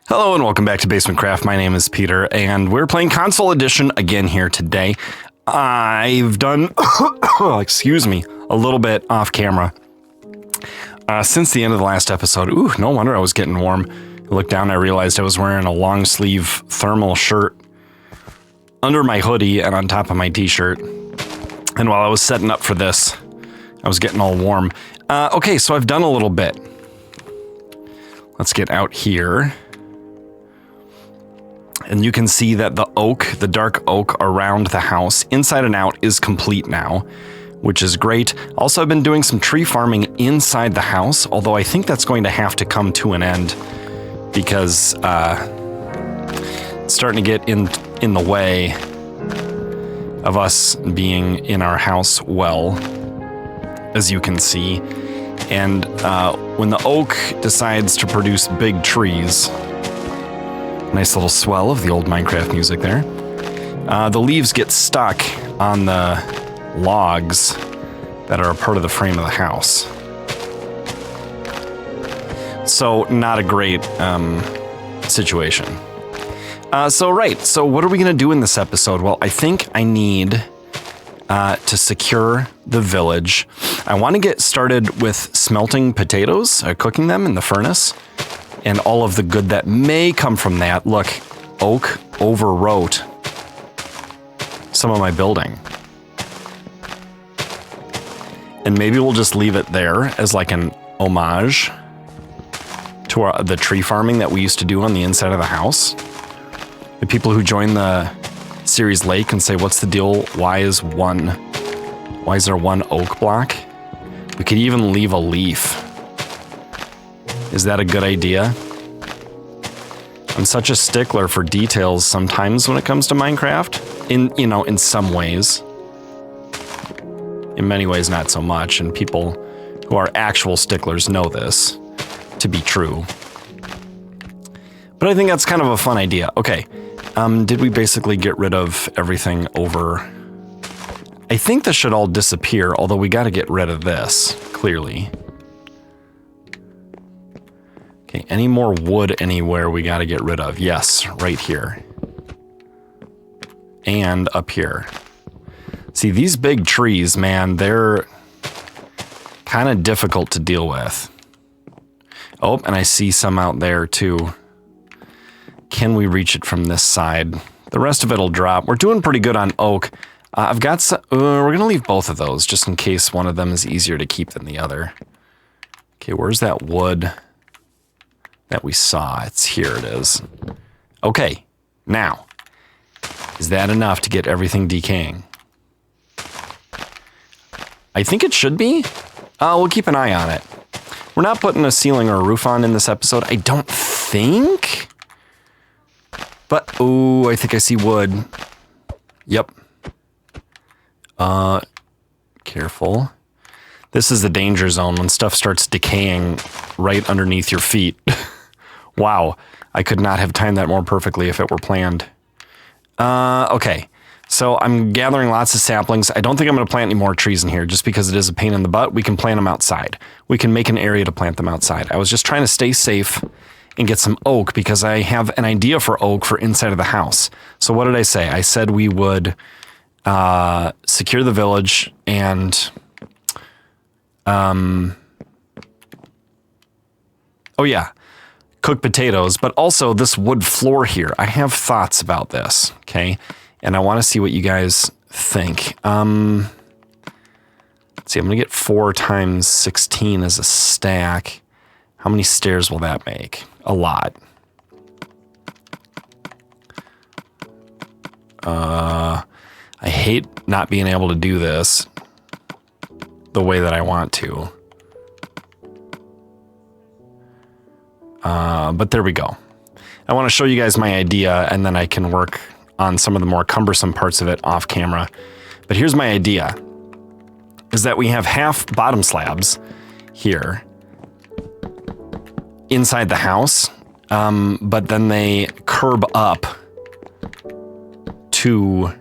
Hello and welcome back to Basement Craft. My name is Peter and we're playing console edition again here today. I've done, excuse me, a little bit off camera since the end of the last episode. Ooh, no wonder I was getting warm. I looked down, I realized I was wearing a long sleeve thermal shirt under my hoodie and on top of my t-shirt. And while I was setting up for this, I was getting all warm. Okay, so I've done a little bit. Let's get out here. And you can see that the oak, the dark oak around the house, inside and out, is complete now, which is great. Also, I've been doing some tree farming inside the house, although I think that's going to have to come to an end because it's starting to get in the way of us being in our house well, as you can see. And when the oak decides to produce big trees, nice little swell of the old Minecraft music there. The leaves get stuck on the logs that are a part of the frame of the house. So not a great situation. So what are we going to do in this episode? Well, I think I need to secure the village. I want to get started with smelting potatoes, cooking them in the furnace. And all of the good that may come from that. Look, oak overwrote some of my building. And maybe we'll just leave it there as like an homage to the tree farming that we used to do on the inside of the house. The people who join the series late can say, what's the deal? Why is there one oak block? We could even leave a leaf. Is that a good idea? I'm such a stickler for details sometimes when it comes to Minecraft. In some ways. In many ways, not so much. And people who are actual sticklers know this to be true. But I think that's kind of a fun idea. Okay. Did we basically get rid of everything over? I think this should all disappear, although we got to get rid of this, clearly. Okay, any more wood anywhere we got to get rid of? Yes, right here. And up here. See, these big trees, man, they're kind of difficult to deal with. Oh, and I see some out there too. Can we reach it from this side? The rest of it'll drop. We're doing pretty good on oak. I've got some, we're going to leave both of those just in case one of them is easier to keep than the other. Okay, where's that wood that we saw? It's here, it is. Okay, now, is that enough to get everything decaying? I think it should be. We'll keep an eye on it. We're not putting a ceiling or a roof on in this episode, I don't think. But, oh, I think I see wood. Yep. Careful. This is the danger zone when stuff starts decaying right underneath your feet. Wow, I could not have timed that more perfectly if it were planned. Okay, so I'm gathering lots of saplings. I don't think I'm going to plant any more trees in here just because it is a pain in the butt. We can plant them outside. We can make an area to plant them outside. I was just trying to stay safe and get some oak because I have an idea for oak for inside of the house. So what did I say? I said we would secure the village and... oh yeah, cook potatoes, but also this wood floor here. I have thoughts about this, okay? And I want to see what you guys think. Let's see, I'm going to get 4 times 16 as a stack. How many stairs will that make? A lot. I hate not being able to do this the way that I want to. But there we go. I want to show you guys my idea and then I can work on some of the more cumbersome parts of it off camera. But here's my idea, is that we have half bottom slabs here inside the house, but then they curb up to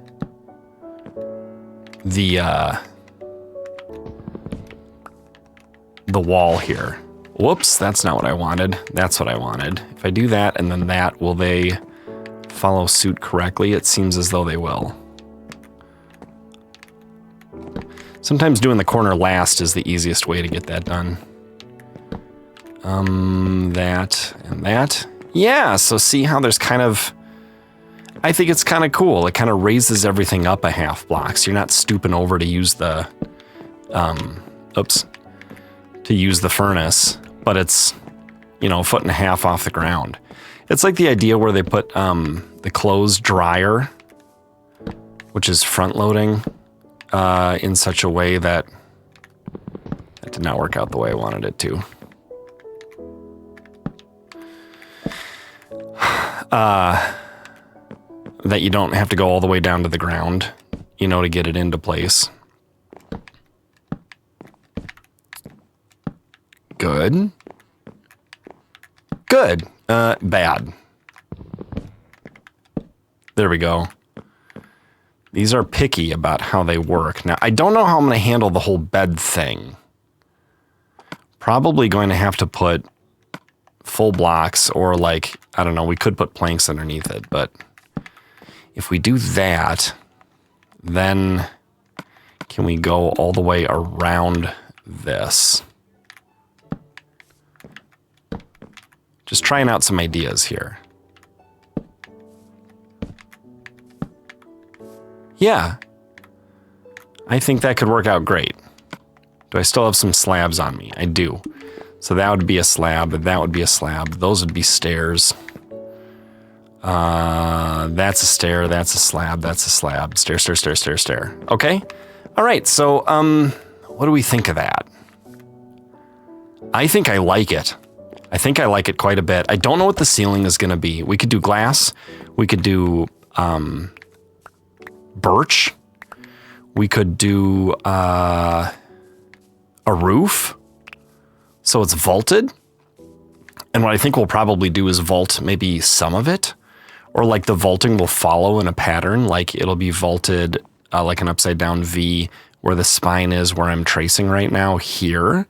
the wall here. Whoops, that's not what I wanted. That's what I wanted. If I do that and then that, will they follow suit correctly? It seems as though they will. Sometimes doing the corner last is the easiest way to get that done. That and that. Yeah, so see how there's kind of... I think it's kind of cool. It kind of raises everything up a half block, so you're not stooping over to use the... to use the furnace, but it's, you know, a foot and a half off the ground. It's like the idea where they put the clothes dryer, which is front loading, in such a way that it did not work out the way I wanted it to. That you don't have to go all the way down to the ground, you know, to get it into place. Good. Good. Bad. There we go. These are picky about how they work. Now, I don't know how I'm going to handle the whole bed thing. Probably going to have to put full blocks or like, I don't know, we could put planks underneath it, but if we do that, then can we go all the way around this? Just trying out some ideas here. Yeah. I think that could work out great. Do I still have some slabs on me? I do. So that would be a slab, that would be a slab. Those would be stairs. That's a stair, that's a slab, that's a slab. Stair, stair, stair, stair, stair. Okay. All right, so what do we think of that? I think I like it. I think I like it quite a bit. I don't know what the ceiling is going to be. We could do glass. We could do birch. We could do a roof. So it's vaulted. And what I think we'll probably do is vault maybe some of it. Or like the vaulting will follow in a pattern. Like it'll be vaulted like an upside down V where the spine is where I'm tracing right now here,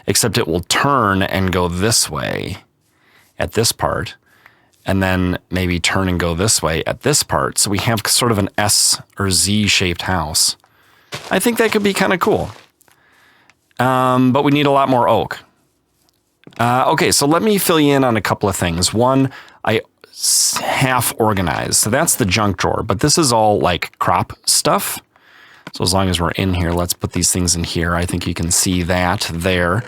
except it will turn and go this way at this part, and then maybe turn and go this way at this part. So we have sort of an S or Z shaped house. I think that could be kind of cool. But we need a lot more oak. Okay, so let me fill you in on a couple of things. One, I half organized, so that's the junk drawer, but this is all like crop stuff. So as long as we're in here, let's put these things in here. I think you can see that there.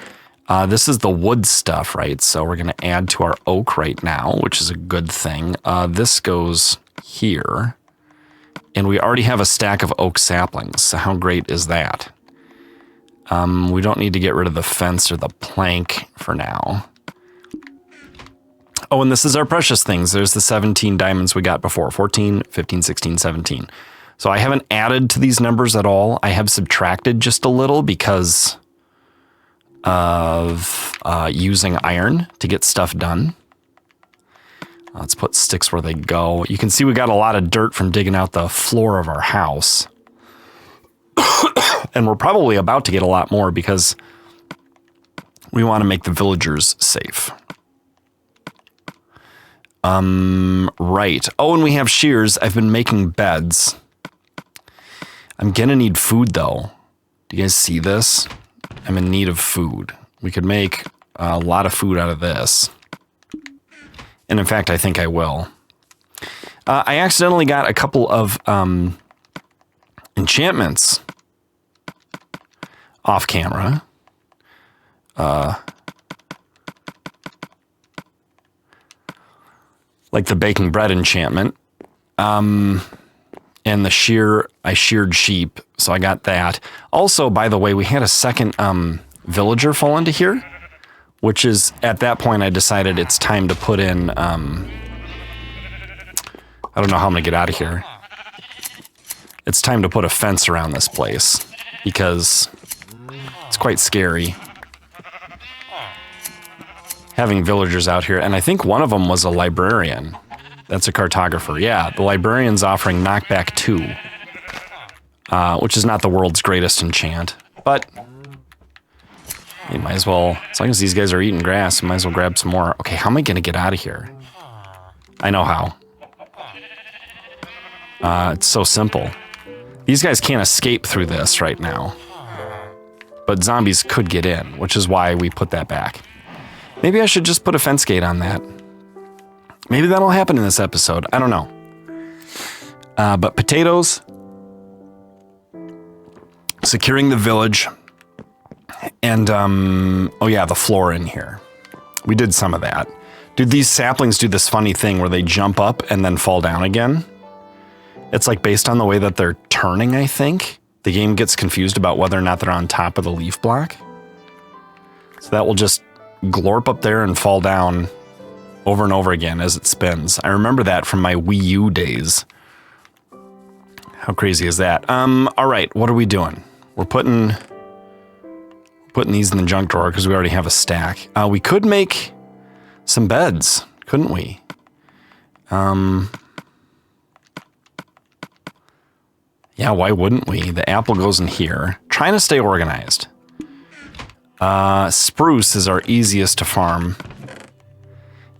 This is the wood stuff, right? So we're going to add to our oak right now, which is a good thing. This goes here. And we already have a stack of oak saplings. So how great is that? We don't need to get rid of the fence or the plank for now. Oh, and this is our precious things. There's the 17 diamonds we got before. 14, 15, 16, 17. So I haven't added to these numbers at all. I have subtracted just a little because of using iron to get stuff done. Let's put sticks where they go. You can see we got a lot of dirt from digging out the floor of our house. And we're probably about to get a lot more because we want to make the villagers safe. Right. Oh, and we have shears. I've been making beds. I'm gonna need food though. Do you guys see this? I'm in need of food. We could make a lot of food out of this. And in fact, I think I will. I accidentally got a couple of enchantments off camera. Like the baking bread enchantment. And the I sheared sheep, so I got that. Also, by the way, we had a second villager fall into here, which is, at that point, I decided it's time to put in, I don't know how I'm gonna get out of here. It's time to put a fence around this place, because it's quite scary having villagers out here. And I think one of them was a librarian. That's a cartographer. Yeah, the librarian's offering knockback 2, which is not the world's greatest enchant, but You might as well, as long as these guys are eating grass, you might as well grab some more. Okay, how am I going to get out of here? I know how. It's so simple. These guys can't escape through this right now. But zombies could get in, which is why we put that back. Maybe I should just put a fence gate on that. Maybe that'll happen in this episode. I don't know. But potatoes. Securing the village. And, oh yeah, the floor in here. We did some of that. Dude, these saplings do this funny thing where they jump up and then fall down again. It's like based on the way that they're turning, I think. The game gets confused about whether or not they're on top of the leaf block. So that will just glorp up there and fall down over and over again as it spins. I remember that from my Wii U days. How crazy is that? All right, what are we doing? We're putting these in the junk drawer because we already have a stack. We could make some beds, couldn't we? Yeah, why wouldn't we? The apple goes in here. Trying to stay organized. Spruce is our easiest to farm.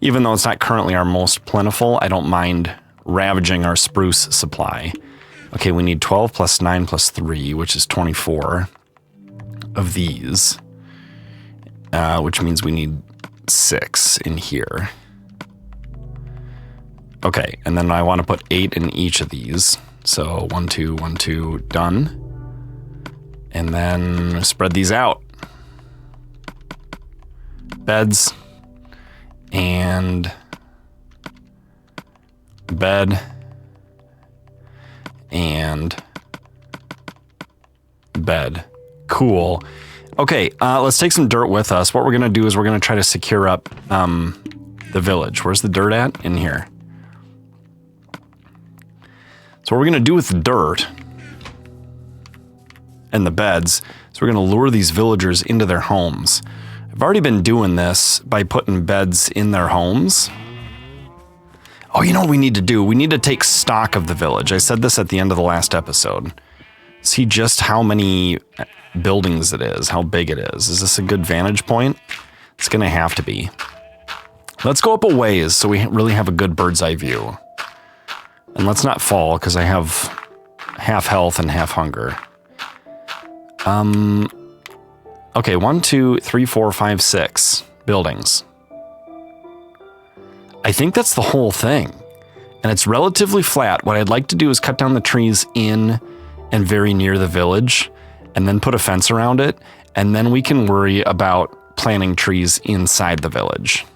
Even though it's not currently our most plentiful, I don't mind ravaging our spruce supply. Okay, we need 12 plus 9 plus 3, which is 24 of these. Which means we need 6 in here. Okay, and then I want to put 8 in each of these. So 1, 2, 1, 2, done. And then spread these out. Beds. And bed. And bed. Cool. Okay, let's take some dirt with us. What we're going to do is we're going to try to secure up the village. Where's the dirt at? In here. So what we're going to do with the dirt and the beds is we're going to lure these villagers into their homes. I've already been doing this by putting beds in their homes. Oh, you know what we need to do? We need to take stock of the village. I said this at the end of the last episode. See just how many buildings it is, how big it is. Is this a good vantage point? It's going to have to be. Let's go up a ways so we really have a good bird's eye view. And let's not fall, because I have half health and half hunger. Okay, 1, 2, 3, 4, 5, 6 buildings. I think that's the whole thing. And it's relatively flat. What I'd like to do is cut down the trees in and very near the village, and then put a fence around it, and then we can worry about planting trees inside the village.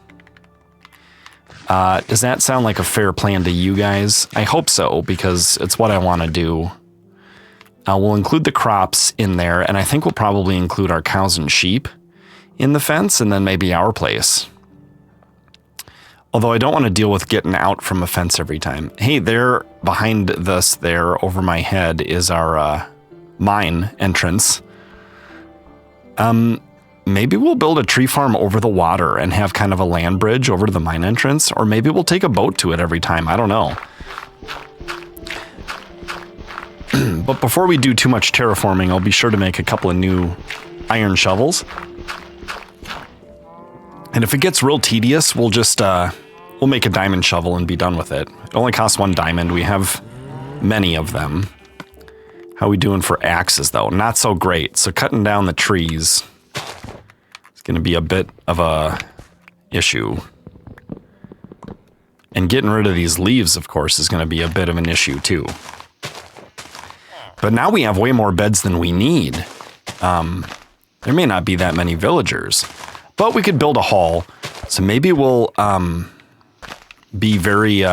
Does that sound like a fair plan to you guys? I hope so, because it's what I want to do. We'll include the crops in there, and I think we'll probably include our cows and sheep in the fence, and then maybe our place. Although I don't want to deal with getting out from a fence every time. Hey, there behind this there over my head is our mine entrance. Maybe we'll build a tree farm over the water and have kind of a land bridge over to the mine entrance, or maybe we'll take a boat to it every time. I don't know. But before we do too much terraforming, I'll be sure to make a couple of new iron shovels. And if it gets real tedious, we'll just we'll make a diamond shovel and be done with it. It only costs 1 diamond. We have many of them. How are we doing for axes, though? Not so great. So cutting down the trees is going to be a bit of a issue. And getting rid of these leaves, of course, is going to be a bit of an issue, too. But now we have way more beds than we need. There may not be that many villagers. But we could build a hall. So maybe we'll be very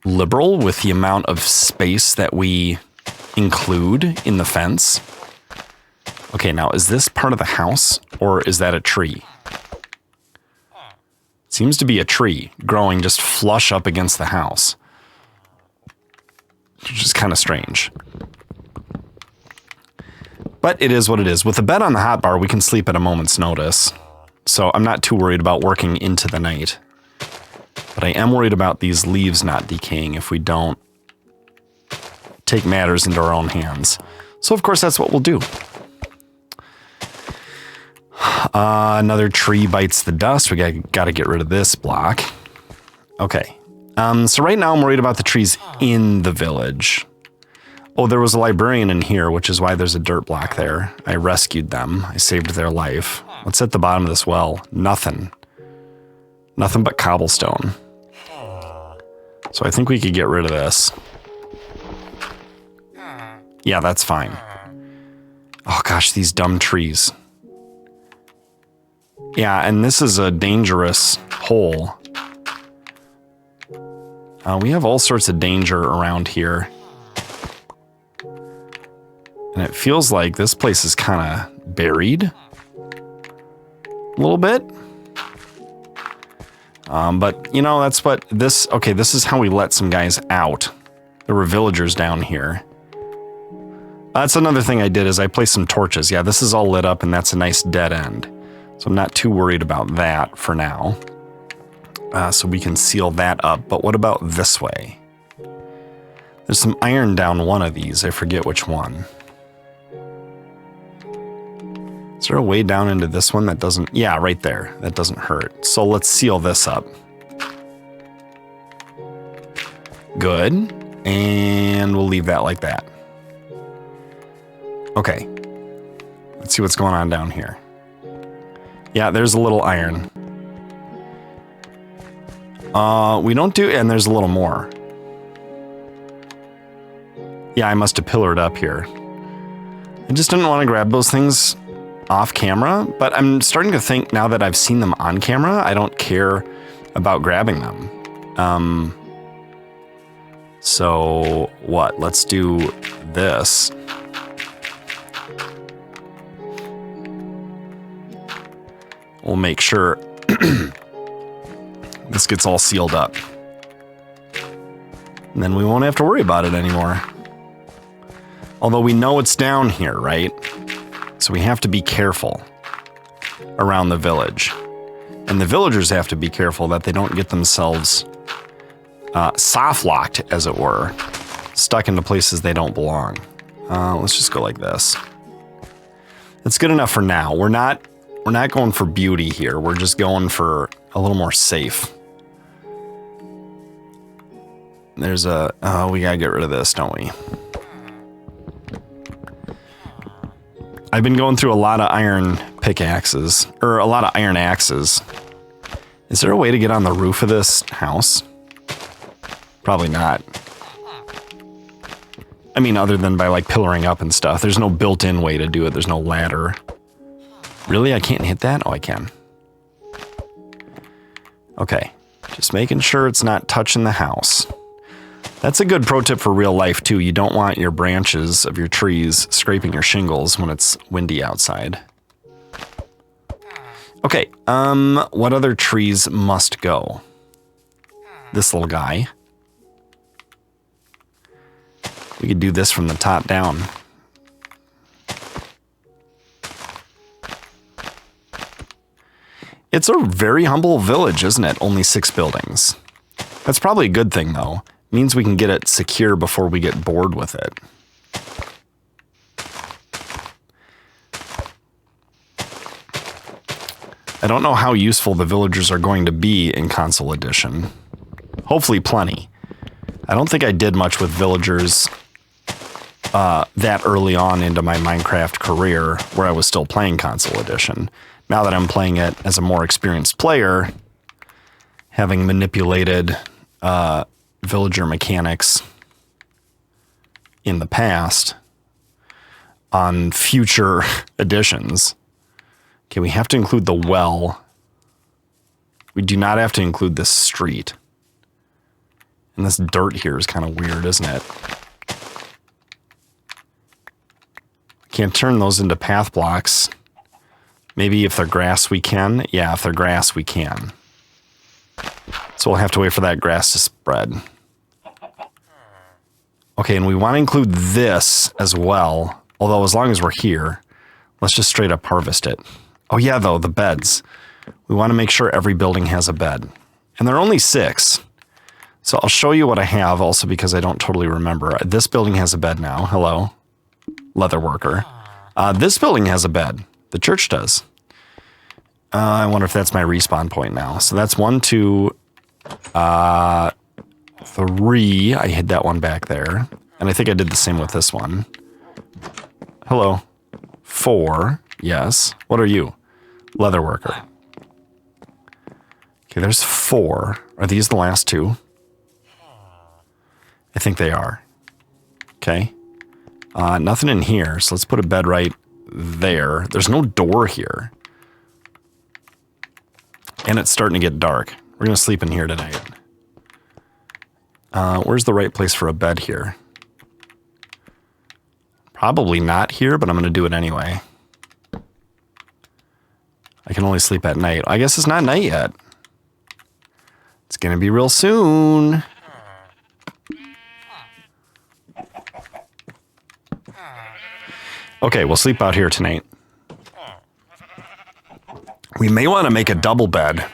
liberal with the amount of space that we include in the fence. Okay, now is this part of the house or is that a tree? It seems to be a tree growing just flush up against the house. Which is kind of strange. But it is what it is. With the bed on the hotbar, we can sleep at a moment's notice. So I'm not too worried about working into the night. But I am worried about these leaves not decaying if we don't take matters into our own hands. So of course that's what we'll do. Another tree bites the dust. We got to get rid of this block. Okay. So right now I'm worried about the trees in the village. Oh, there was a librarian in here, which is why there's a dirt block there. I rescued them. I saved their life. What's at the bottom of this well? Nothing. Nothing but cobblestone. So I think we could get rid of this. Yeah, that's fine. Oh gosh, these dumb trees. Yeah, and this is a dangerous hole. We have all sorts of danger around here. And it feels like this place is kind of buried. A little bit. But, you know, that's what this... Okay, this is how we let some guys out. There were villagers down here. That's another thing I did is I placed some torches. Yeah, this is all lit up and that's a nice dead end. So I'm not too worried about that for now. So we can seal that up. But what about this way? There's some iron down one of these. I forget which one. Is there a way down into this one that doesn't... Yeah, right there. That doesn't hurt. So let's seal this up. Good. And we'll leave that like that. Okay. Let's see what's going on down here. Yeah, there's a little iron. We don't do... And there's a little more. Yeah, I must have pillared up here. I just didn't want to grab those things off camera, but I'm starting to think now that I've seen them on camera, I don't care about grabbing them. So what? Let's do this. We'll make sure this gets all sealed up. And then we won't have to worry about it anymore. Although we know it's down here, right? So we have to be careful around the village. And the villagers have to be careful that they don't get themselves soft-locked, as it were, stuck into places they don't belong. Let's just go like this. It's good enough for now. We're not going for beauty here. We're just going for a little more safe. There's a... we gotta get rid of this, don't we? I've been going through a lot of iron pickaxes, or a lot of iron axes. Is there a way to get on the roof of this house? Probably not. I mean, other than by like pillaring up and stuff. There's no built-in way to do it. There's no ladder. Really? I can't hit that? Oh, I can. Okay. Just making sure it's not touching the house. That's a good pro tip for real life, too. You don't want your branches of your trees scraping your shingles when it's windy outside. Okay, what other trees must go? This little guy. We could do this from the top down. It's a very humble village, isn't it? Only 6 buildings. That's probably a good thing, though. Means we can get it secure before we get bored with it. I don't know how useful the villagers are going to be in Console Edition. Hopefully plenty. I don't think I did much with villagers that early on into my Minecraft career where I was still playing Console Edition. Now that I'm playing it as a more experienced player, having manipulated villager mechanics in the past on future editions. Okay, we have to include the well. We do not have to include this street. And this dirt here is kind of weird, isn't it? Can't turn those into path blocks. Maybe if they're grass we can. Yeah, if they're grass we can. So we'll have to wait for that grass to spread. Okay, and we want to include this as well. Although as long as we're here, let's just straight up harvest it. Oh yeah, though, the beds. We want to make sure every building has a bed. And there are only 6. So I'll show you what I have also because I don't totally remember. This building has a bed now. Hello, leather worker. This building has a bed. The church does. I wonder if that's my respawn point now. So that's 1, 2, 3. I hid that one back there. And I think I did the same with this one. Hello. 4. Yes. What are you? Leather worker. Okay, there's 4. Are these the last 2? I think they are. Okay. Nothing in here, so let's put a bed right there. There's no door here. And it's starting to get dark. We're going to sleep in here tonight. Where's the right place for a bed here? Probably not here, but I'm going to do it anyway. I can only sleep at night. I guess it's not night yet. It's going to be real soon. Okay, we'll sleep out here tonight. We may want to make a double bed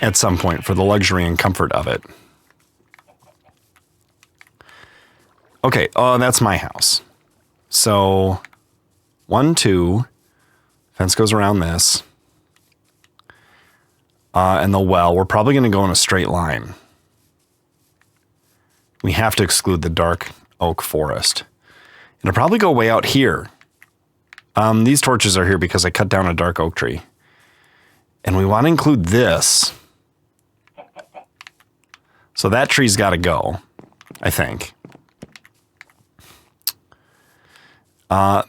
at some point for the luxury and comfort of it. Okay, that's my house. So, 1, 2, fence goes around this. And the well, we're probably going to go in a straight line. We have to exclude the dark oak forest. It'll probably go way out here. These torches are here because I cut down a dark oak tree. And we want to include this. So that tree's got to go, I think.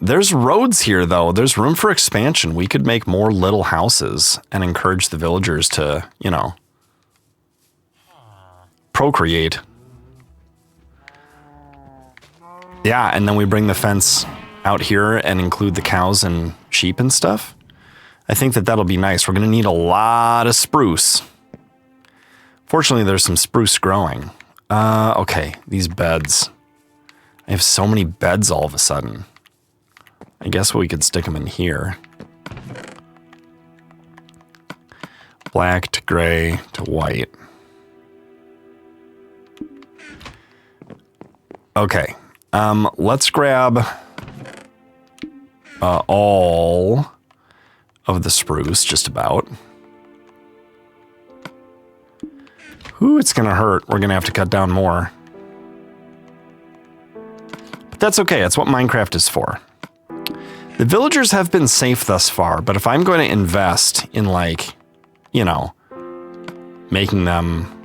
There's roads here, though. There's room for expansion. We could make more little houses and encourage the villagers to, you know, procreate. Yeah, and then we bring the fence out here and include the cows and sheep and stuff. I think that that'll be nice. We're going to need a lot of spruce. Fortunately, there's some spruce growing. Okay, these beds. I have so many beds all of a sudden. I guess we could stick them in here. Black to gray to white. Okay. Let's grab all of the spruce, just about. Ooh, it's gonna hurt. We're gonna have to cut down more. But that's okay. That's what Minecraft is for. The villagers have been safe thus far, but if I'm going to invest in, like, you know, making them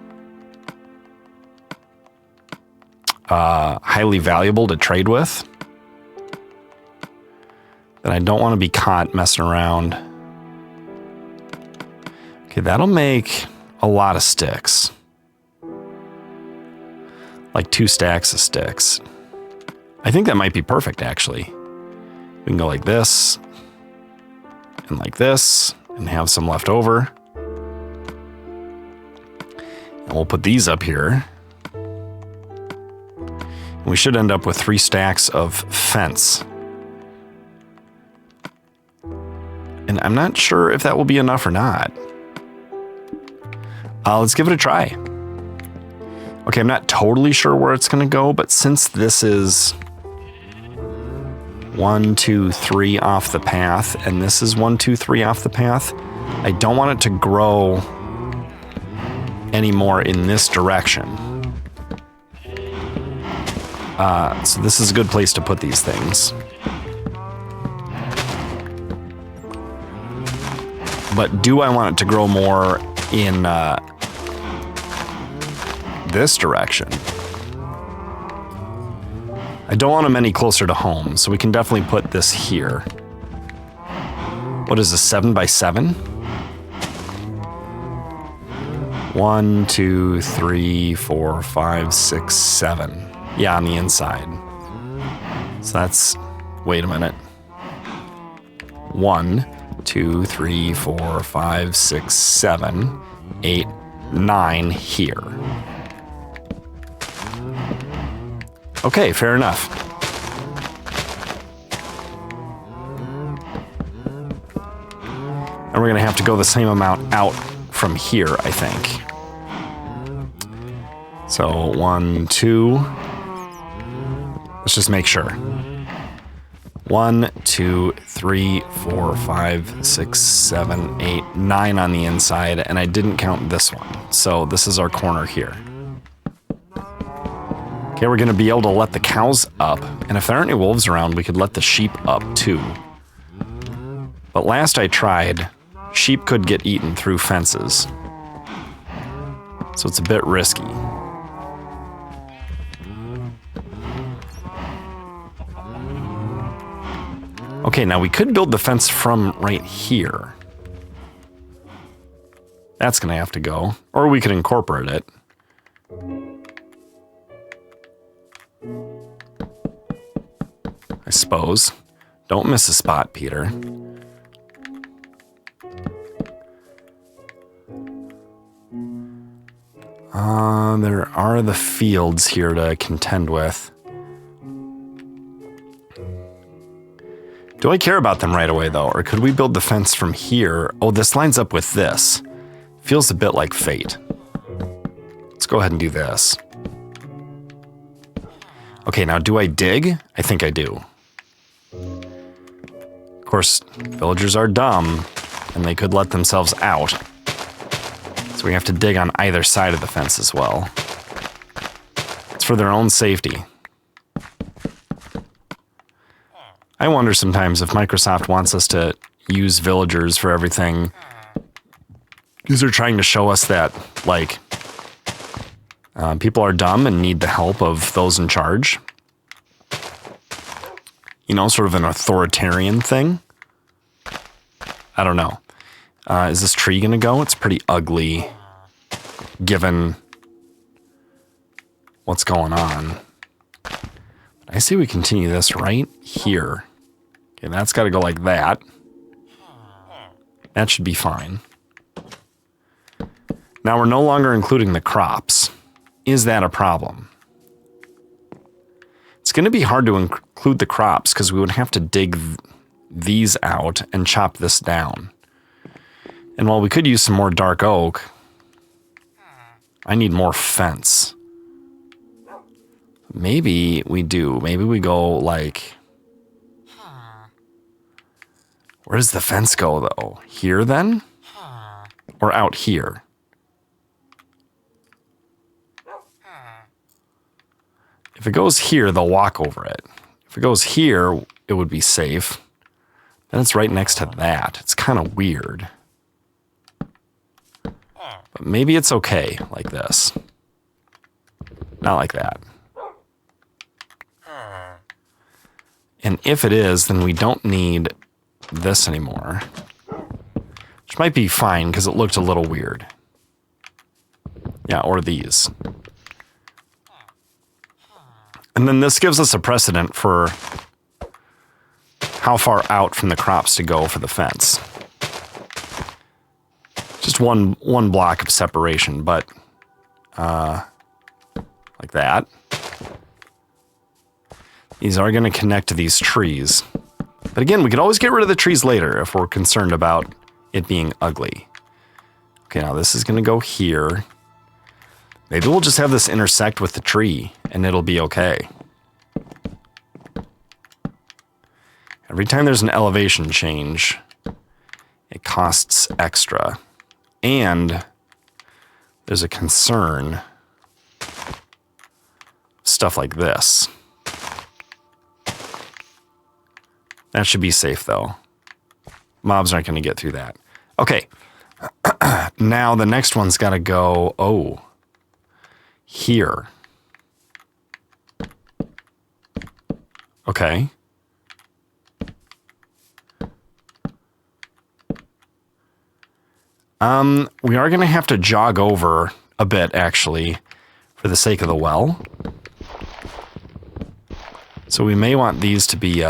highly valuable to trade with, then I don't want to be caught messing around. Okay, that'll make a lot of sticks. Like 2 stacks of sticks. I think that might be perfect, actually. We can go like this, and like this, and have some left over. And we'll put these up here. And we should end up with 3 stacks of fence. And I'm not sure if that will be enough or not. Let's give it a try. Okay, I'm not totally sure where it's going to go, but since this is 1, 2, 3 off the path, and this is 1, 2, 3 off the path, I don't want it to grow anymore in this direction. So this is a good place to put these things. But do I want it to grow more in this direction? I don't want them any closer to home, so we can definitely put this here. What is this, 7 by 7? 1, 2, 3, 4, 5, 6, 7. Yeah, on the inside. So that's, wait a minute. 1, 2, 3, 4, 5, 6, 7, 8, 9 here. Okay, fair enough. And we're going to have to go the same amount out from here, I think. So 1, 2. Let's just make sure. 1, 2, 3, 4, 5, 6, 7, 8, 9 on the inside, and I didn't count this one. So this is our corner here. Okay, we're gonna be able to let the cows up, and if there aren't any wolves around, we could let the sheep up too. But last I tried, sheep could get eaten through fences. So it's a bit risky. Okay, now we could build the fence from right here. That's gonna have to go. Or we could incorporate it. I suppose. Don't miss a spot, Peter. There are the fields here to contend with. Do I care about them right away, though? Or could we build the fence from here? Oh, this lines up with this. Feels a bit like fate. Let's go ahead and do this. Okay, now do I dig? I think I do. Of course, villagers are dumb, and they could let themselves out. So we have to dig on either side of the fence as well. It's for their own safety. I wonder sometimes if Microsoft wants us to use villagers for everything, because they're trying to show us that, like, people are dumb and need the help of those in charge. You know, sort of an authoritarian thing. I don't know. Is this tree gonna go? It's pretty ugly, given what's going on. I say we continue this right here. Okay, that's got to go like that. That should be fine. Now we're no longer including the crops. Is that a problem? It's going to be hard to include the crops because we would have to dig these out and chop this down. And while we could use some more dark oak, I need more fence. Maybe we do. Maybe we go like... Where does the fence go, though? Here, then? Or out here? If it goes here, they'll walk over it. If it goes here, it would be safe. Then it's right next to that. It's kind of weird. But maybe it's okay like this. Not like that. And if it is, then we don't need this anymore. Which might be fine because it looked a little weird. Yeah, or these. And then this gives us a precedent for how far out from the crops to go for the fence. Just one block of separation, but like that. These are going to connect to these trees. But again, we could always get rid of the trees later if we're concerned about it being ugly. Okay, now this is going to go here. Maybe we'll just have this intersect with the tree and it'll be okay. Every time there's an elevation change, it costs extra. And there's a concern. Stuff like this. That should be safe, though. Mobs aren't going to get through that. Okay. Now the next one's got to go, here. Okay. We are going to have to jog over a bit, actually, for the sake of the well. So we may want these to be,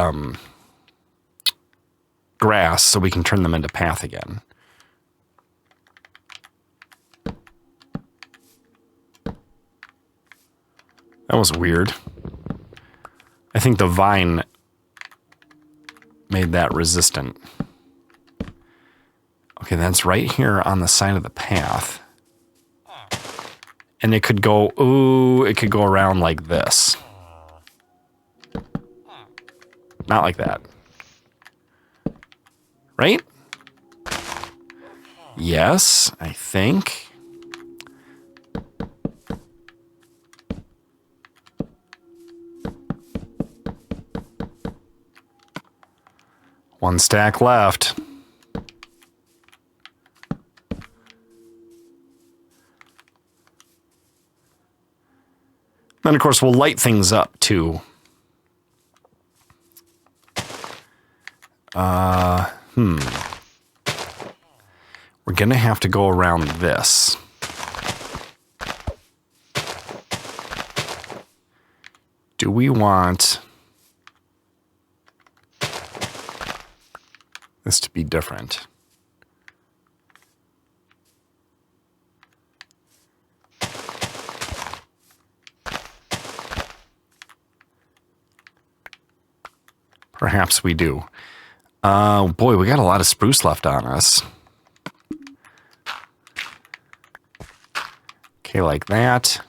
grass so we can turn them into path again. That was weird. I think the vine made that resistant. Okay, that's right here on the side of the path. And it could go, it could go around like this. not like that. Right? Yes, I think. One stack left. Then, of course, we'll light things up, too. We're going to have to go around this. Do we want this to be different? Perhaps we do. Boy, we got a lot of spruce left on us. Okay, like that.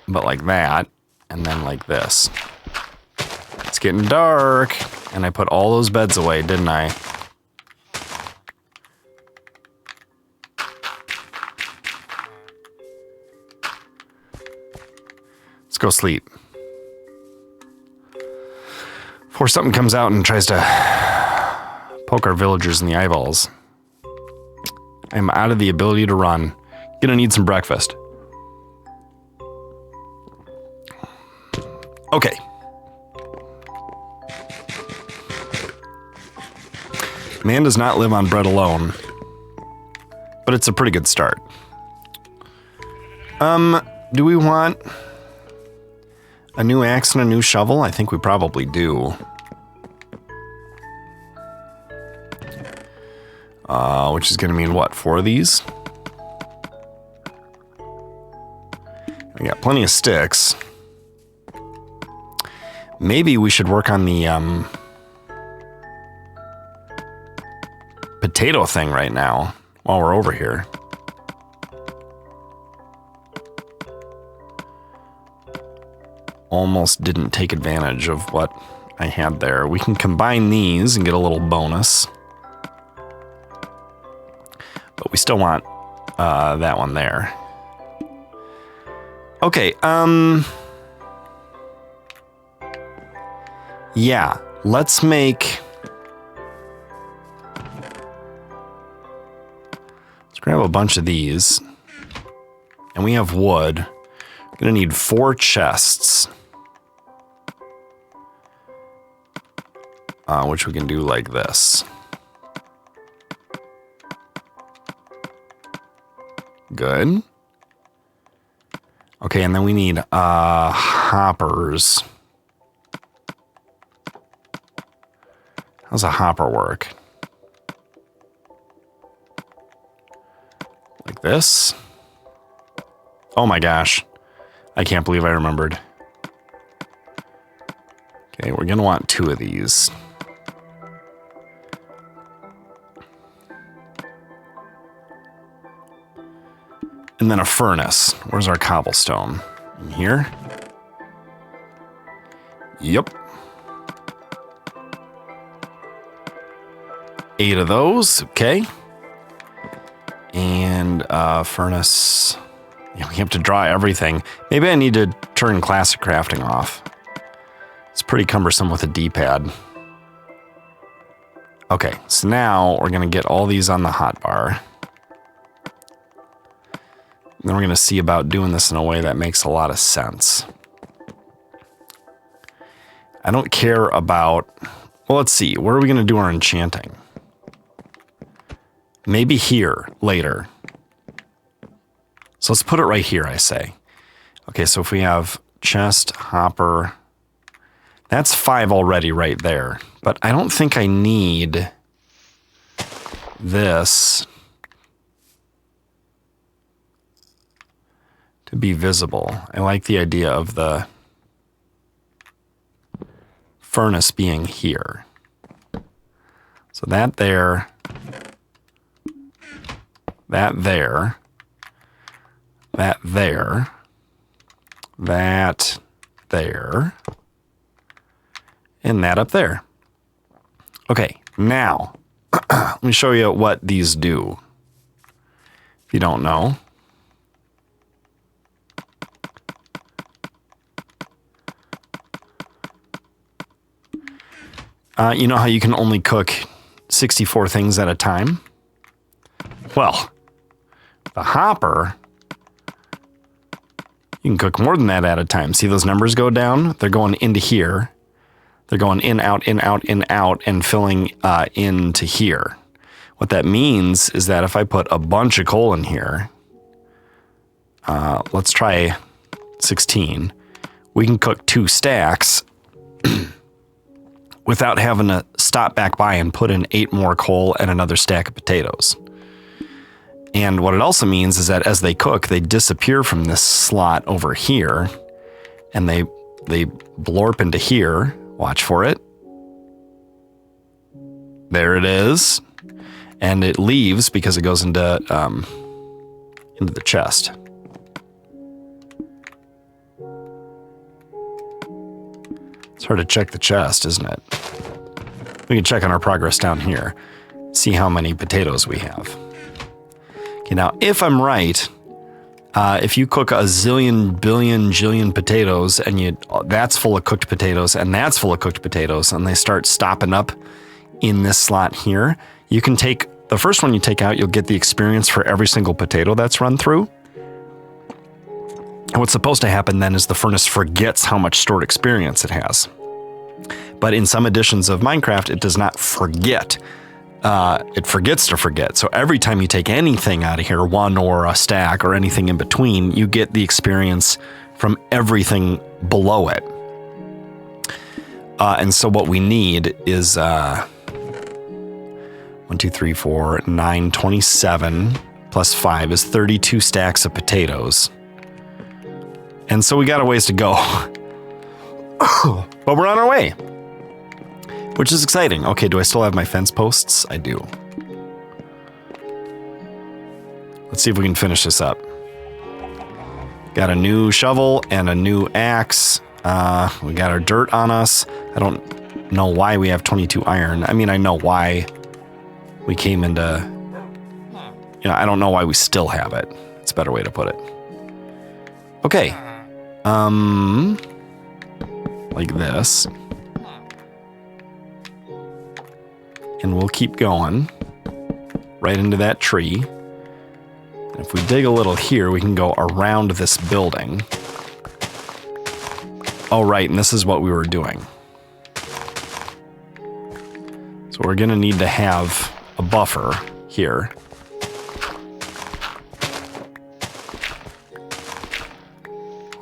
But like that. And then like this. It's getting dark. And I put all those beds away, didn't I? Let's go sleep. Before something comes out and tries to poke our villagers in the eyeballs. I'm out of the ability to run. Gonna need some breakfast. Okay. Man does not live on bread alone. But it's a pretty good start. Do we want a new axe and a new shovel? I think we probably do. Which is going to mean what? 4 of these? We got plenty of sticks. Maybe we should work on the potato thing right now while we're over here. Almost didn't take advantage of what I had there. We can combine these and get a little bonus. But we still want that one there. Okay, yeah, let's grab a bunch of these. And we have wood. We're gonna need 4 chests. Which we can do like this. Good. Okay, and then we need hoppers. How's a hopper work? Like this? Oh my gosh. I can't believe I remembered. Okay, we're gonna want 2 of these. And then a furnace. Where's our cobblestone? In here? Yep. 8 of those, okay. And furnace. Yeah, we have to draw everything. Maybe I need to turn classic crafting off. It's pretty cumbersome with a D-pad. Okay, so now we're gonna get all these on the hotbar. Then we're going to see about doing this in a way that makes a lot of sense. I don't care about... Well, let's see. Where are we going to do our enchanting? Maybe here, later. So let's put it right here, I say. Okay, so if we have chest, hopper... That's 5 already right there. But I don't think I need this... to be visible. I like the idea of the furnace being here. So that there, that there, that there, that there, and that up there. Okay, now let me show you what these do. If you don't know. You know how you can only cook 64 things at a time? Well, the hopper, you can cook more than that at a time. See those numbers go down? They're going into here. They're going in, out, in, out, in, out, and filling into here. What that means is that if I put a bunch of coal in here, let's try 16, we can cook 2 stacks without having to stop back by and put in 8 more coal and another stack of potatoes. And what it also means is that as they cook, they disappear from this slot over here, and they blorp into here. Watch for it. There it is. And it leaves because it goes into the chest. It's hard to check the chest, isn't it? We can check on our progress down here. See how many potatoes we have. Okay, now if I'm right, if you cook a zillion, billion, jillion potatoes and that's full of cooked potatoes and that's full of cooked potatoes and they start stopping up in this slot here, you can take the first one you take out, you'll get the experience for every single potato that's run through. And what's supposed to happen then is the furnace forgets how much stored experience it has. But in some editions of Minecraft, it does not forget. It forgets to forget. So every time you take anything out of here, one or a stack or anything in between, you get the experience from everything below it. And so what we need is 1, 2, 3, 4, 9, 27 plus 5 is 32 stacks of potatoes. And so we got a ways to go. But we're on our way, which is exciting. Okay, do I still have my fence posts? I do. Let's see if we can finish this up. Got a new shovel and a new axe. We got our dirt on us. I don't know why we have 22 iron. I mean, I know why we came into... I don't know why we still have it. It's a better way to put it. Okay. Like this. And we'll keep going right into that tree. And if we dig a little here, we can go around this building. Oh, right, and this is what we were doing. So we're gonna need to have a buffer here.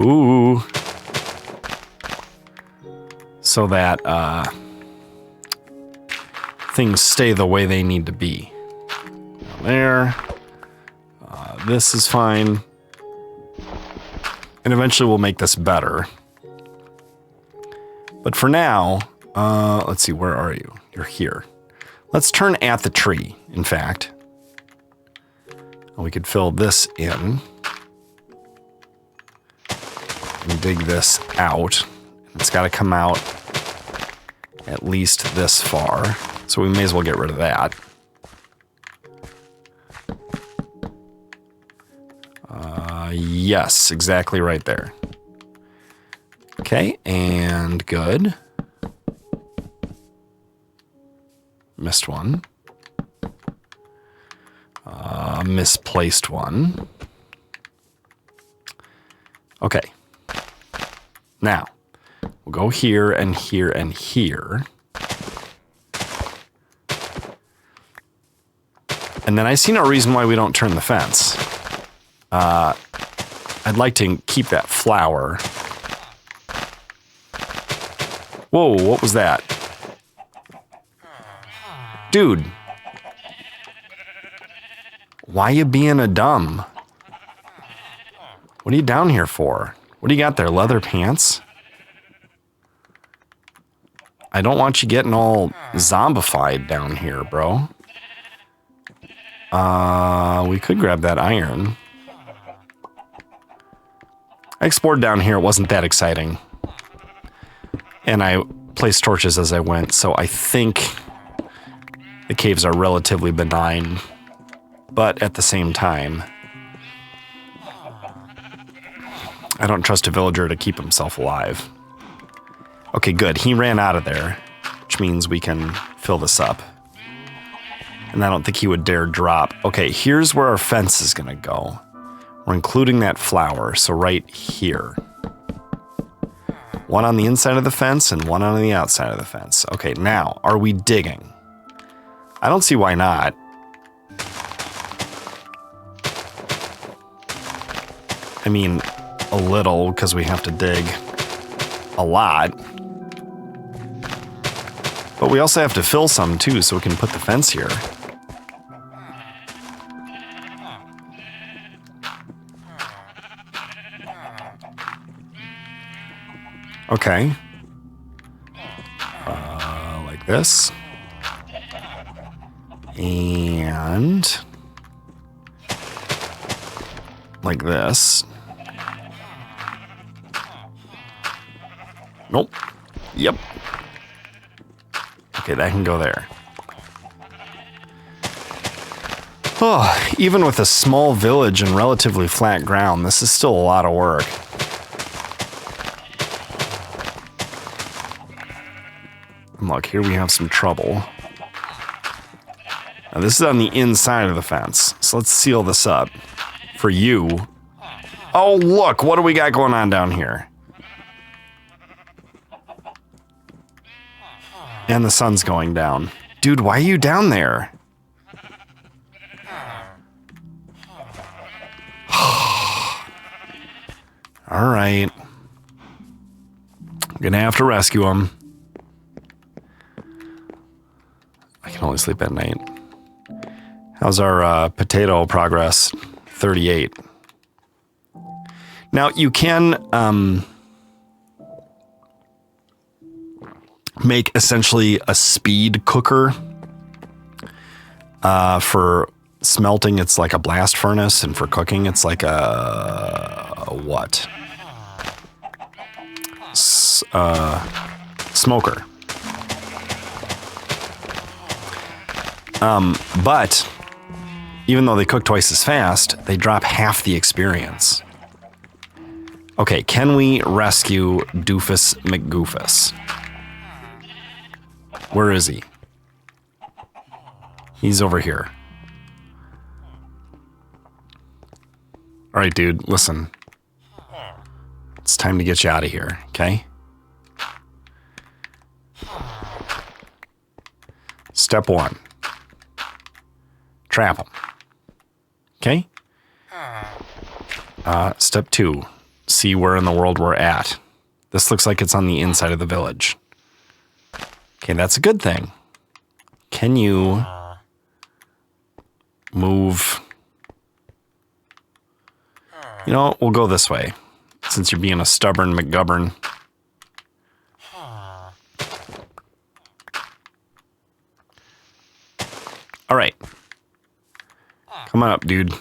Ooh. So that things stay the way they need to be. There. This is fine. And eventually we'll make this better. But for now, let's see, where are you? You're here. Let's turn at the tree, in fact. We could fill this in. And dig this out. It's got to come out at least this far. So we may as well get rid of that. Yes, exactly right there. Okay, and good. Missed one. Misplaced one. Okay. Now, we'll go here and here and here. And then I see no reason why we don't turn the fence. I'd like to keep that flower. Whoa, what was that? Dude. Why you being a dumb? What are you down here for? What do you got there, leather pants? I don't want you getting all zombified down here, bro. We could grab that iron. I explored down here, it wasn't that exciting. And I placed torches as I went, so I think the caves are relatively benign. But at the same time, I don't trust a villager to keep himself alive. Okay, good. He ran out of there, which means we can fill this up. And I don't think he would dare drop. Okay, here's where our fence is going to go. We're including that flower, so right here. One on the inside of the fence and one on the outside of the fence. Okay, now, are we digging? I don't see why not. I mean, a little, because we have to dig a lot. But we also have to fill some, too, so we can put the fence here. Okay. Like this. And like this. Nope. Yep. Okay, that can go there. Oh, even with a small village and relatively flat ground, this is still a lot of work. And look, here we have some trouble. Now, this is on the inside of the fence, so let's seal this up for you. Oh, look, what do we got going on down here? And the sun's going down. Dude, why are you down there? All right. I'm gonna have to rescue him. I can only sleep at night. How's our potato progress? 38. Now, you can make essentially a speed cooker. For smelting, it's like a blast furnace, and for cooking, it's like a what? Smoker. But even though they cook twice as fast, they drop half the experience. Okay, can we rescue Doofus McGoofus? Where is he? He's over here. All right, dude, listen. It's time to get you out of here, okay? Step 1. Trap him. Okay? Step 2. See where in the world we're at. This looks like it's on the inside of the village. Okay, that's a good thing. Can you move? You know, we'll go this way, since you're being a stubborn McGovern. All right. Come on up, dude.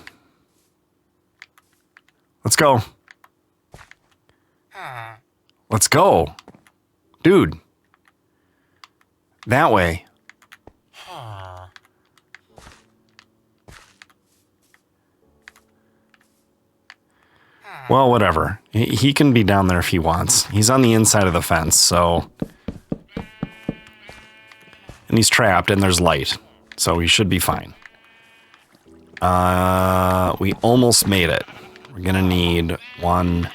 Let's go. Let's go. Dude. That way. Well, whatever. He can be down there if he wants. He's on the inside of the fence, so... And he's trapped, and there's light. So he should be fine. We almost made it. We're gonna need 1...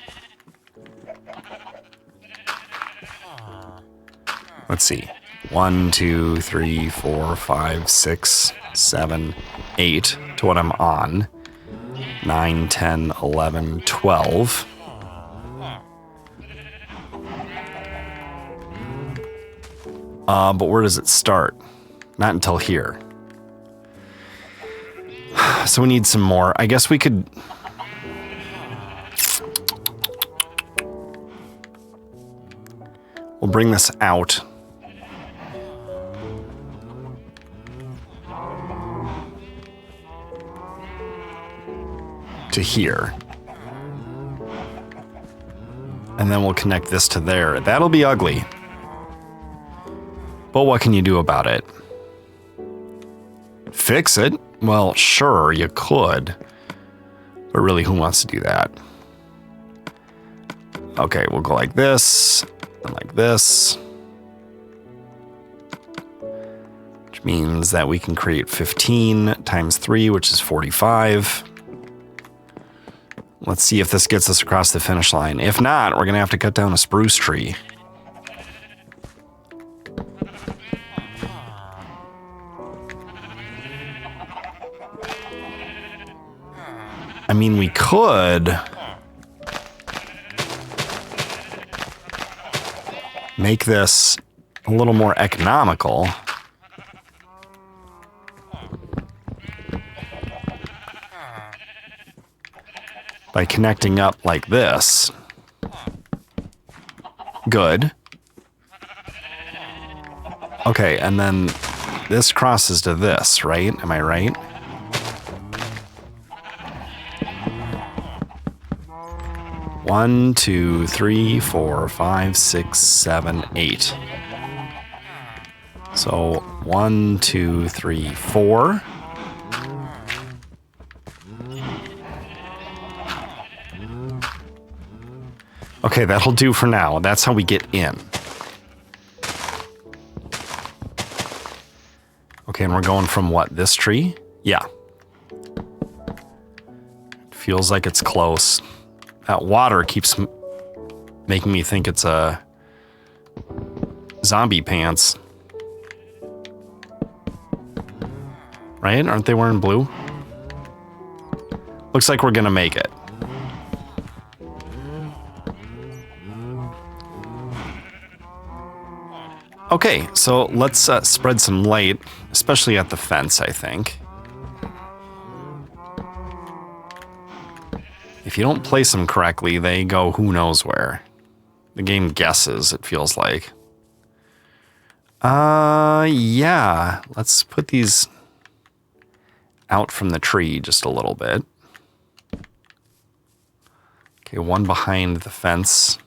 Let's see. 1, 2, 3, 4, 5, 6, 7, 8 to what I'm on. 9, 10, 11, 12. But where does it start? Not until here. So we need some more. I guess we could... We'll bring this out. To here. And then we'll connect this to there. That'll be ugly. But what can you do about it? Fix it? Well, sure, you could. But really, who wants to do that? Okay, we'll go like this, and like this. Which means that we can create 15 times 3, which is 45. Let's see if this gets us across the finish line. If not, we're going to have to cut down a spruce tree. I mean, we could make this a little more economical. By connecting up like this. Good. Okay, and then this crosses to this, right? Am I right? One, two, three, four, five, six, seven, 8. So 1, 2, 3, 4. Okay, that'll do for now. That's how we get in. Okay, and we're going from what? This tree? Yeah. Feels like it's close. That water keeps making me think it's a zombie pants. Right? Aren't they wearing blue? Looks like we're gonna make it. Okay, so let's spread some light, especially at the fence, I think. If you don't place them correctly, they go who knows where. The game guesses, it feels like. Yeah. Let's put these out from the tree just a little bit. Okay, one behind the fence.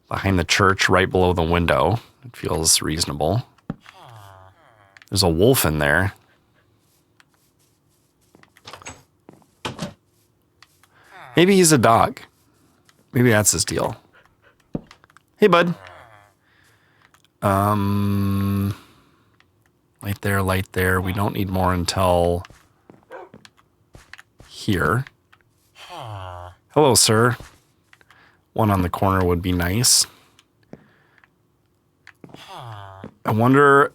Behind the church, right below the window. It feels reasonable. There's a wolf in there. Maybe he's a dog. Maybe that's his deal. Hey, bud. Light there, light there. We don't need more until here. Hello, sir. One on the corner would be nice. I wonder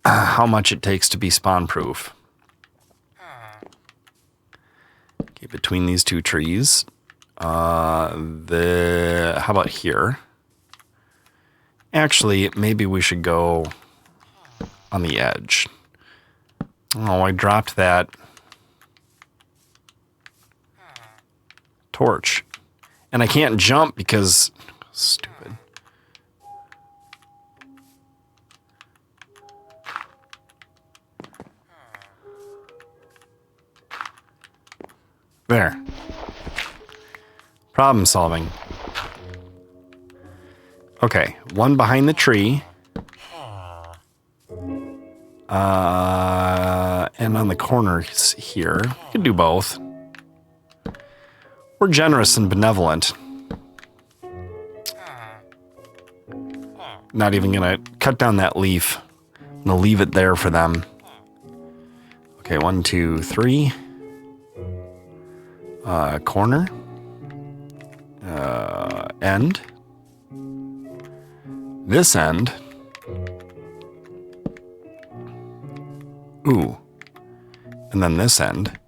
how much it takes to be spawn-proof. Okay, between these two trees. How about here? Actually, maybe we should go on the edge. Oh, I dropped that torch. And I can't jump because... Stupid. There. Problem solving. Okay, one behind the tree. And on the corners here. We could do both. We're generous and benevolent. Not even gonna cut down that leaf. I'm gonna leave it there for them. Okay, 1, 2, 3. Corner. End. This end. Ooh. And then this end.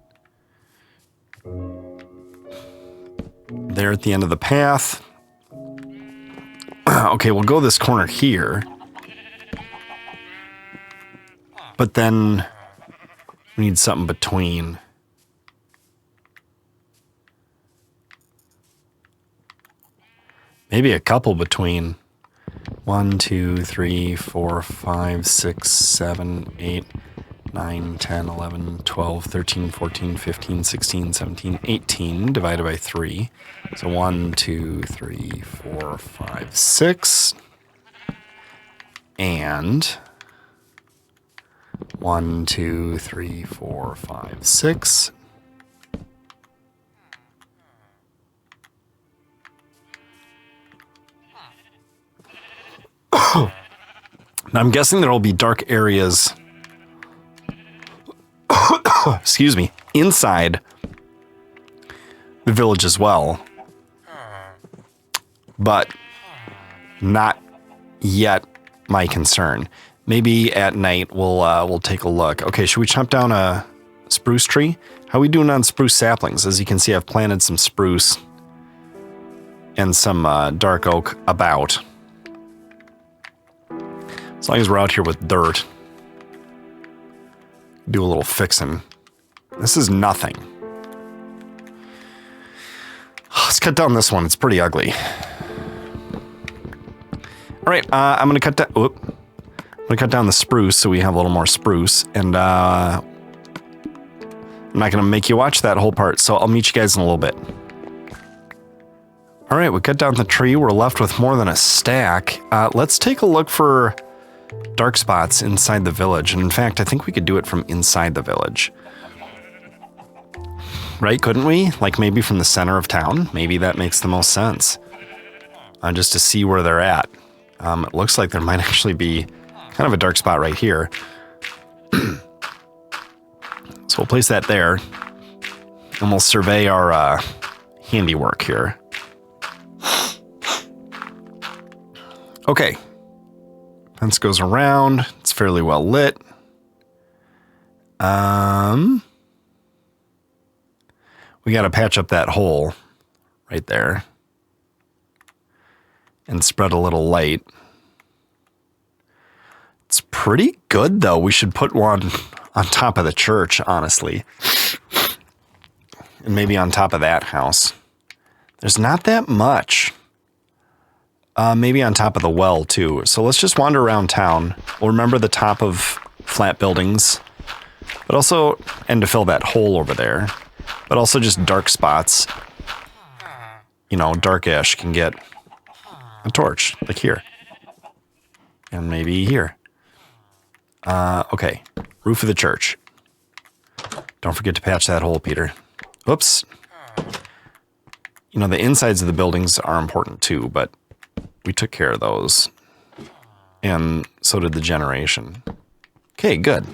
There at the end of the path. Okay, we'll go this corner here. But then we need something between. Maybe a couple between. 1, 2, 3, 4, 5, 6, 7, 8, 9, 10, 11, 12, 13, 14, 15, 16, 17, 18 divided by 3. So 1, 2, 3, 4, 5, 6. And 1, 2, 3, 4, 5, 6. Now I'm guessing there will be dark areas, excuse me, inside the village as well, but not yet my concern. Maybe at night we'll take a look. Okay, should we chop down a spruce tree? How are we doing on spruce saplings? As you can see, I've planted some spruce and some dark oak about. As long as we're out here with dirt, do a little fixing. This is nothing. Let's cut down this one. It's pretty ugly. All right, I'm gonna cut down. I'm gonna cut down the spruce so we have a little more spruce, and I'm not gonna make you watch that whole part. So I'll meet you guys in a little bit. All right, we cut down the tree. We're left with more than a stack. Let's take a look for dark spots inside the village. And in fact, I think we could do it from inside the village. Right, couldn't we? Like maybe from the center of town? Maybe that makes the most sense. Just to see where they're at. It looks like there might actually be kind of a dark spot right here. So we'll place that there. And we'll survey our handiwork here. Okay. Fence goes around. It's fairly well lit. We got to patch up that hole right there and spread a little light. It's pretty good, though. We should put one on top of the church, honestly, and maybe on top of that house. There's not that much. Maybe on top of the well, too. So let's just wander around town. We'll remember the top of flat buildings, but also, and to fill that hole over there, but also just dark spots. You know, dark-ish can get a torch, like here. And maybe here. Okay. Roof of the church. Don't forget to patch that hole, Peter. Oops. You know, the insides of the buildings are important, too, but we took care of those. And so did the generation. Okay, good.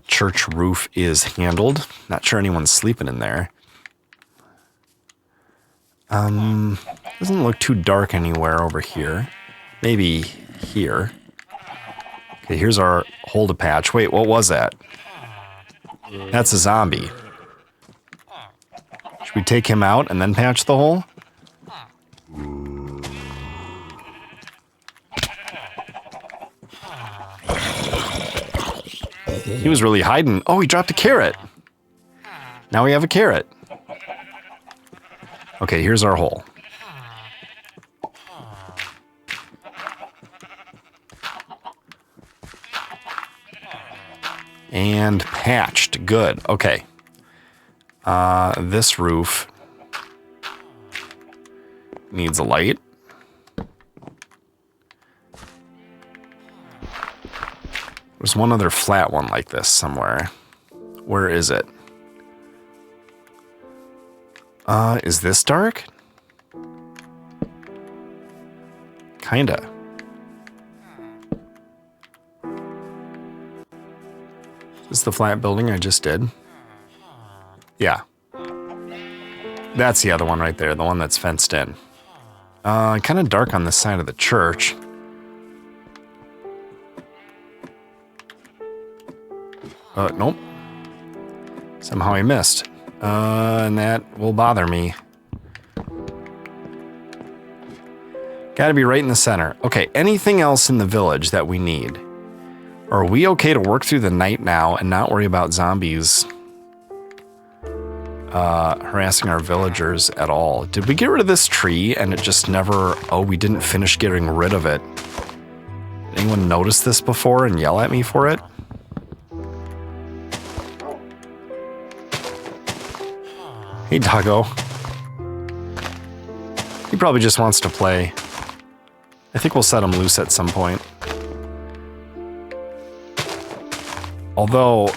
Church roof is handled. Not sure anyone's sleeping in there. Doesn't look too dark anywhere over here. Maybe here. Okay, here's our hole to patch. Wait, what was that? That's a zombie. Should we take him out and then patch the hole? He was really hiding. Oh, he dropped a carrot. Now we have a carrot. Okay, here's our hole. And patched. Good. Okay. This roof needs a light. There's one other flat one like this somewhere. Where is it? Is this dark? Kinda. Is this the flat building I just did? Yeah. That's the other one right there, the one that's fenced in. Kind of dark on this side of the church. Nope. Somehow I missed. And that will bother me. Gotta be right in the center. Okay, anything else in the village that we need? Or are we okay to work through the night now and not worry about zombies harassing our villagers at all? Did we get rid of this tree and it just never... Oh, we didn't finish getting rid of it. Did anyone notice this before and yell at me for it? Hey, doggo. He probably just wants to play. I think we'll set them loose at some point. Although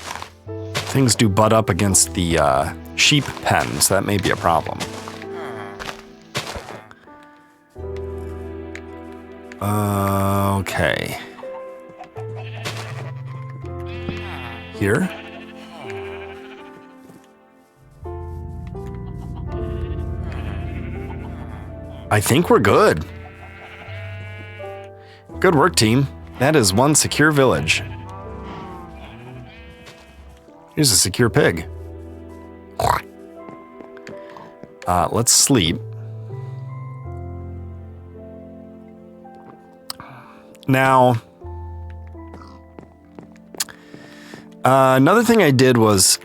things do butt up against the sheep pen, so that may be a problem. Okay. Here. I think we're good. Good work, team. That is one secure village. Here's a secure pig. Let's sleep. Now, another thing I did was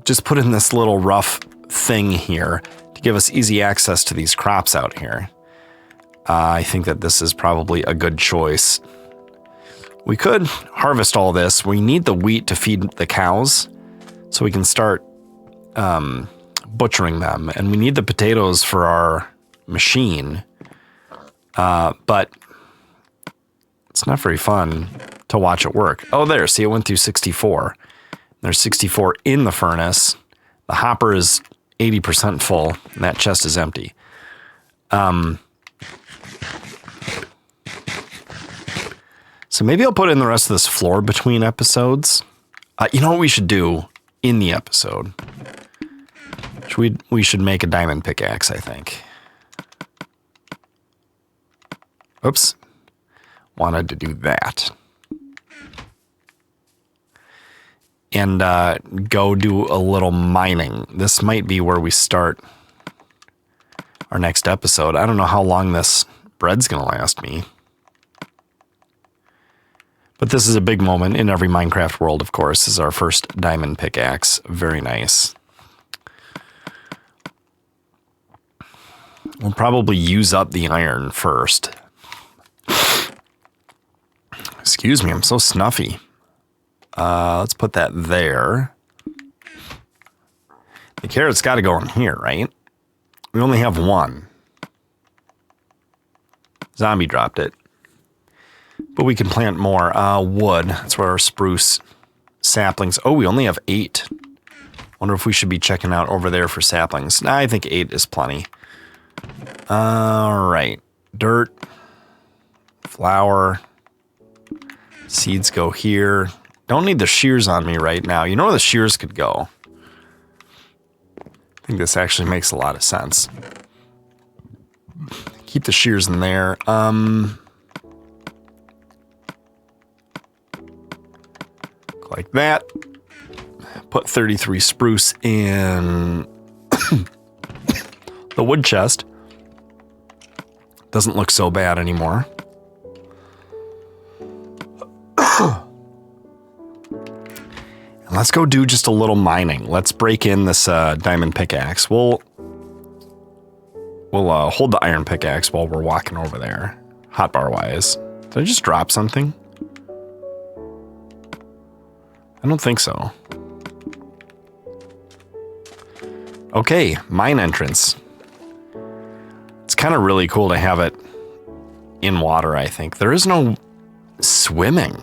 just put in this little rough thing here to give us easy access to these crops out here. I think that this is probably a good choice. We could harvest all this. We need the wheat to feed the cows, so we can start butchering them. And we need the potatoes for our machine. But it's not very fun to watch it work. Oh, there. See, it went through 64. There's 64 in the furnace. The hopper is 80% full, and that chest is empty. So maybe I'll put in the rest of this floor between episodes. You know what we should do in the episode? We should make a diamond pickaxe, I think. Oops. Wanted to do that. And go do a little mining. This might be where we start our next episode. I don't know how long this bread's going to last me. But this is a big moment in every Minecraft world, of course. This is our first diamond pickaxe. Very nice. We'll probably use up the iron first. Excuse me, I'm so snuffy. Let's put that there. The carrot's got to go in here, right? We only have one. Zombie dropped it. But we can plant more. Wood. That's where our spruce saplings. Oh, we only have 8. Wonder if we should be checking out over there for saplings. Nah, I think 8 is plenty. All right. Dirt. Flour. Seeds go here. Don't need the shears on me right now. You know where the shears could go. I think this actually makes a lot of sense. Keep the shears in there. Like that. Put 33 spruce in the wood chest. Doesn't look so bad anymore. And let's go do just a little mining. Let's break in this diamond pickaxe. We'll hold the iron pickaxe while we're walking over there. Hotbar wise. Did I just drop something? I don't think so. Okay, mine entrance. It's kind of really cool to have it in water, I think. There is no swimming.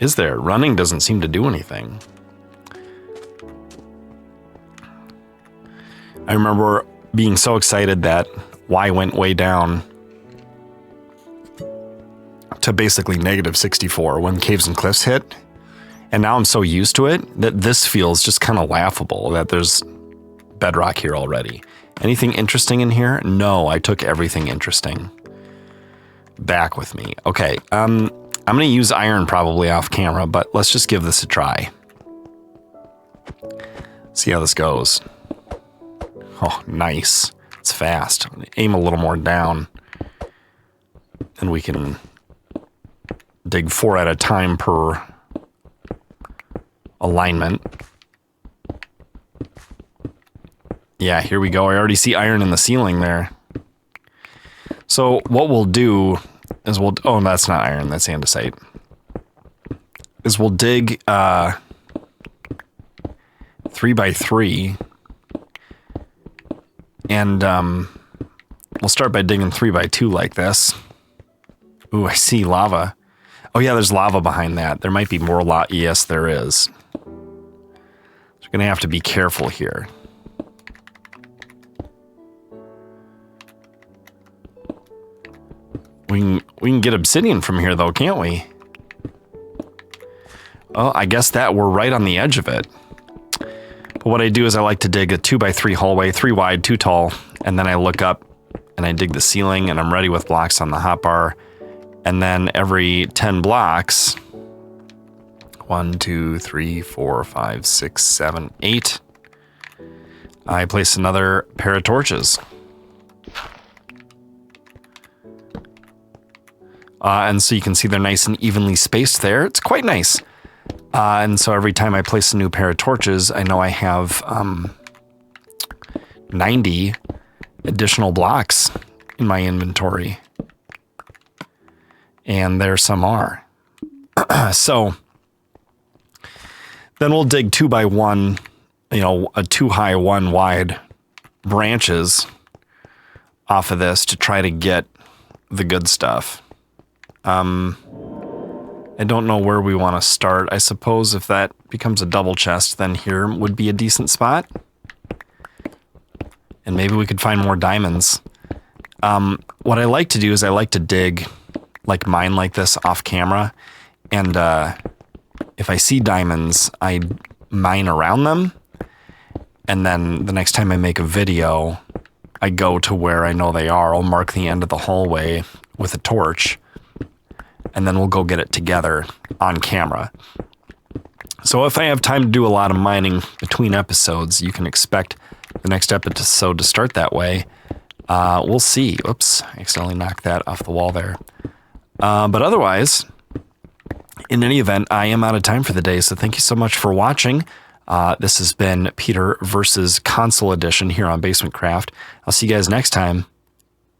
Is there? Running doesn't seem to do anything. I remember being so excited that Y went way down to basically -64 when Caves and Cliffs hit. And now I'm so used to it that this feels just kind of laughable that there's bedrock here already. Anything interesting in here? No, I took everything interesting back with me. Okay, I'm going to use iron probably off camera, but let's just give this a try. See how this goes. Oh, nice. It's fast. Aim a little more down, and we can dig 4 at a time per alignment. Yeah, here we go. I already see iron in the ceiling there. So what we'll do is oh, that's not iron, that's andesite. Is we'll dig 3 by 3 And we'll start by digging 3x2 like this. Ooh, I see lava. Oh yeah, there's lava behind that. There might be more lava. Yes, there is. We're going to have to be careful here. We can get obsidian from here though, can't we? Oh, I guess that we're right on the edge of it. But what I do is I like to dig a 2x3 hallway, 3 wide, 2 tall, and then I look up and I dig the ceiling and I'm ready with blocks on the hotbar. And then every 10 blocks, 1, 2, 3, 4, 5, 6, 7, 8, I place another pair of torches. And so you can see they're nice and evenly spaced there. It's quite nice. And so every time I place a new pair of torches, I know I have 90 additional blocks in my inventory. And there some are. So then we'll dig 2x1, you know, a 2 high, 1 wide branches off of this to try to get the good stuff. I don't know where we want to start. I suppose if that becomes a double chest, then here would be a decent spot. And maybe we could find more diamonds. What I like to do is I like to dig, like mine like this off camera. And if I see diamonds, I mine around them. And then the next time I make a video, I go to where I know they are. I'll mark the end of the hallway with a torch. And then we'll go get it together on camera. So if I have time to do a lot of mining between episodes, you can expect the next episode to start that way. We'll see. Oops, I accidentally knocked that off the wall there. But otherwise, in any event, I am out of time for the day. So thank you so much for watching. This has been Peter versus Console Edition here on Basement Craft. I'll see you guys next time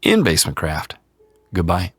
in Basement Craft. Goodbye.